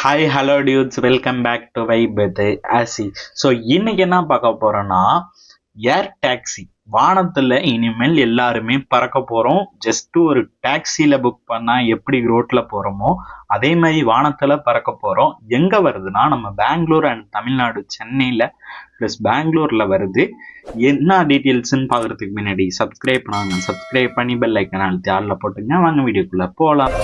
Hi hello dudes, welcome back to vibe with Aasi. So இன்னைக்கு என்ன பார்க்க போறோம்னா, ஏர் டாக்ஸி. வானத்தில் இனிமேல் எல்லாருமே பறக்க போகிறோம். ஜஸ்ட் ஒரு டாக்ஸியில் புக் பண்ணால் எப்படி ரோட்டில் போகிறோமோ அதே மாதிரி வானத்தில் பறக்க போகிறோம். எங்கே வருதுன்னா, நம்ம பெங்களூர் அண்ட் தமிழ்நாடு, சென்னையில் ப்ளஸ் பெங்களூரில் வருது. என்ன டீட்டெயில்ஸ்ன்னு பார்க்குறதுக்கு முன்னாடி சப்ஸ்கிரைப் பண்ணாங்க, சப்ஸ்கிரைப் பண்ணி பெல் ஐக்கன் அழுத்தி ஆளில் போட்டுங்க. வாங்க வீடியோக்குள்ளே போகலாம்.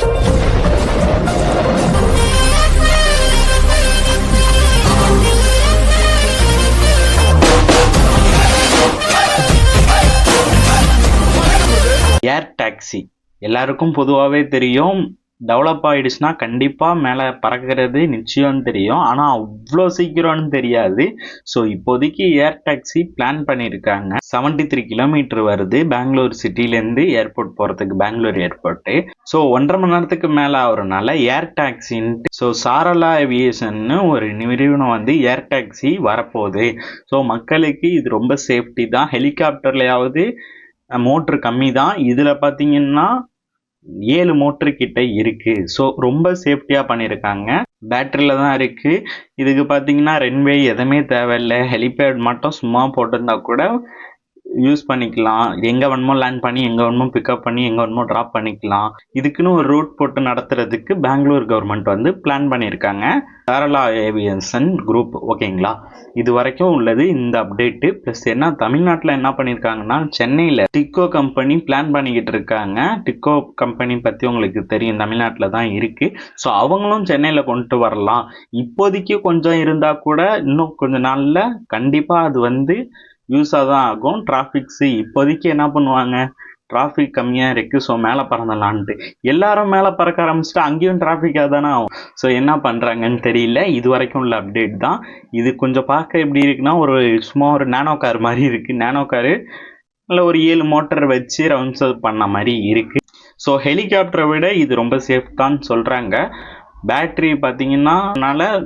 ஏர் டாக்ஸி எல்லாருக்கும் பொதுவாகவே தெரியும். டெவலப் ஆகிடுச்சுன்னா கண்டிப்பாக மேலே பறக்கிறது நிச்சயம் தெரியும், ஆனால் அவ்வளோ சீக்கிரம்னு தெரியாது. ஸோ இப்போதைக்கு ஏர் டாக்ஸி பிளான் பண்ணியிருக்காங்க. 73 கிலோமீட்டர் வருது பெங்களூர் சிட்டிலேருந்து ஏர்போர்ட் போகிறதுக்கு, பெங்களூர் ஏர்போர்ட்டு. ஸோ 1.5 மணி நேரத்துக்கு மேலே ஆகிறனால ஏர் டாக்ஸின்ட்டு சாரலா ஏவியேஷன்னு ஒரு நிறுவனம் ஏர் டாக்ஸி வரப்போகுது. ஸோ மக்களுக்கு இது ரொம்ப சேஃப்டி தான். ஹெலிகாப்டர்லையாவது மோட்ரு கம்மி தான். இதில் பார்த்தீங்கன்னா 7 மோட்ரு கிட்ட இருக்கு. ஸோ ரொம்ப சேஃப்டியாக பண்ணியிருக்காங்க. பேட்டரியில் தான் இருக்கு. இதுக்கு பார்த்தீங்கன்னா ரன்வே எதுவுமே தேவையில்லை. ஹெலிபேட் மட்டும் சும்மா போட்டிருந்தா கூட யூஸ் பண்ணிக்கலாம். எங்கே வேணுமோ லேண்ட் பண்ணி, எங்கே வேணுமோ பிக்கப் பண்ணி, எங்கே வேணுமோ ட்ராப் பண்ணிக்கலாம். இதுக்குன்னு ஒரு ரூட் போட்டு நடத்துறதுக்கு பெங்களூர் கவர்மெண்ட் பிளான் பண்ணியிருக்காங்க. சாரலா ஏவியேஷன் குரூப். ஓகேங்களா, இது வரைக்கும் உள்ளது இந்த அப்டேட்டு. ப்ளஸ் என்ன, தமிழ்நாட்டில் என்ன பண்ணியிருக்காங்கன்னா, சென்னையில் டிக்கோ கம்பெனி பிளான் பண்ணிக்கிட்டு இருக்காங்க. டிக்கோ கம்பெனி பற்றி உங்களுக்கு தெரியும், தமிழ்நாட்டில் தான் இருக்குது. ஸோ அவங்களும் சென்னையில் கொண்டு வரலாம். இப்போதைக்கு கொஞ்சம் இருந்தால் கூட இன்னும் கொஞ்ச நாளில் கண்டிப்பாக அது யூஸாக தான் ஆகும். டிராஃபிக்ஸு இப்போதைக்கு என்ன பண்ணுவாங்க, டிராஃபிக் கம்மியாக இருக்குது, ஸோ மேலே பறந்துடலான்ட்டு எல்லாரும் மேலே பறக்க ஆரம்பிச்சுட்டு அங்கேயும் டிராஃபிக்காக தானே ஆகும். ஸோ என்ன பண்ணுறாங்கன்னு தெரியல. இது வரைக்கும் உள்ள அப்டேட் தான் இது. கொஞ்சம் பார்க்க எப்படி இருக்குன்னா, சும்மா ஒரு நேனோ கார் மாதிரி இருக்குது. நேனோ காரு இல்லை ஒரு 7 மோட்டர் வச்சு ரவுண்ட்ஸ் பண்ண மாதிரி இருக்குது. ஸோ ஹெலிகாப்டரை விட இது ரொம்ப சேஃப் தான் சொல்கிறாங்க. பேட்ரி பார்த்தீங்கன்னா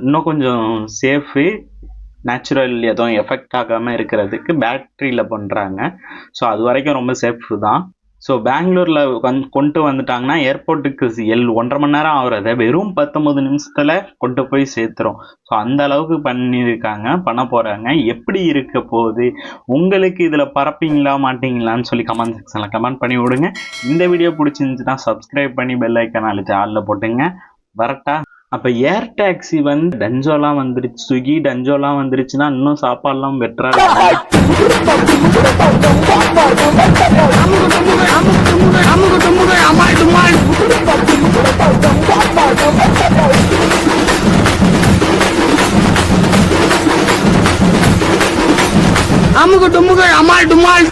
இன்னும் கொஞ்சம் சேஃபு, நேச்சுரல் எதுவும் எஃபெக்ட் ஆகாமல் இருக்கிறதுக்கு பேட்டரியில் பண்ணுறாங்க. ஸோ அது வரைக்கும் ரொம்ப சேஃப் தான். ஸோ பெங்களூரில் கொண்டு வந்துட்டாங்கன்னா ஏர்போர்ட்டுக்கு 1.5 மணி நேரம் ஆகுறத வெறும் 19 நிமிஷத்தில் கொண்டு போய் சேர்த்துரும். ஸோ அந்த அளவுக்கு பண்ண போகிறாங்க. எப்படி இருக்க போகுது, உங்களுக்கு இதில் பறப்பீங்களா மாட்டீங்களான்னு சொல்லி கமெண்ட் செக்ஷனில் கமெண்ட் பண்ணி விடுங்க. இந்த வீடியோ பிடிச்சிருந்துச்சுன்னா சப்ஸ்கிரைப் பண்ணி பெல் ஐக்கன் அழுத்தி ஆளில் போட்டுங்க. வரட்டா. அப்போ ஏர் டாக்ஸி டஞ்சோலாம் வந்துருச்சு, ஸ்விக்கி டஞ்சோலாம் வந்துருச்சுன்னா இன்னும் சாப்பாடுலாம் பெட்டராக அமுக டுமுக அமால் டுமால்.